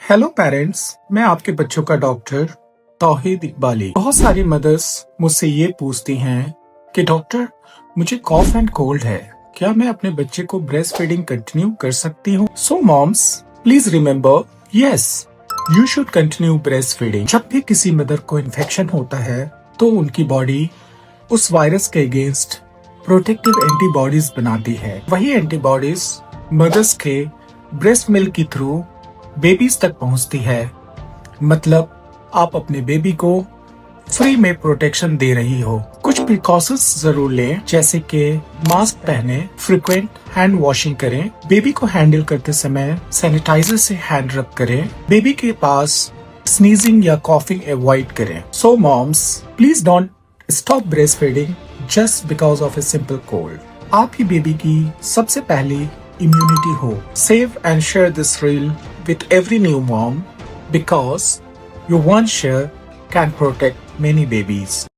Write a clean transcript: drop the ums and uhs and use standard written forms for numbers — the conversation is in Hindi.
हेलो पेरेंट्स, मैं आपके बच्चों का डॉक्टर तौहीद इकबाली। बहुत सारी मदर्स मुझसे ये पूछती हैं कि डॉक्टर मुझे कॉफ एंड कोल्ड है, क्या मैं अपने बच्चे को ब्रेस्ट फीडिंग कंटिन्यू कर सकती हूँ? So moms please remember, yes you should continue breastfeeding. जब भी किसी मदर को इन्फेक्शन होता है तो उनकी बॉडी उस वायरस के अगेंस्ट प्रोटेक्टिव एंटीबॉडीज बनाती है। वही एंटीबॉडीज मदर्स के ब्रेस्ट मिल्क के थ्रू बेबीज तक पहुंचती है। मतलब आप अपने बेबी को फ्री में प्रोटेक्शन दे रही हो। कुछ प्रिकॉशंस जरूर लें, जैसे कि मास्क पहने, फ्रिक्वेंट हैंड वॉशिंग करें, बेबी को हैंडल करते समय सैनिटाइजर से हैंड रब करें, बेबी के पास स्नीजिंग या कॉफिंग अवॉइड करें। So moms please don't stop breastfeeding just because of a simple cold. आप ही बेबी की सबसे पहली immunity हो। Save and share this reel with every new mom because your one share can protect many babies.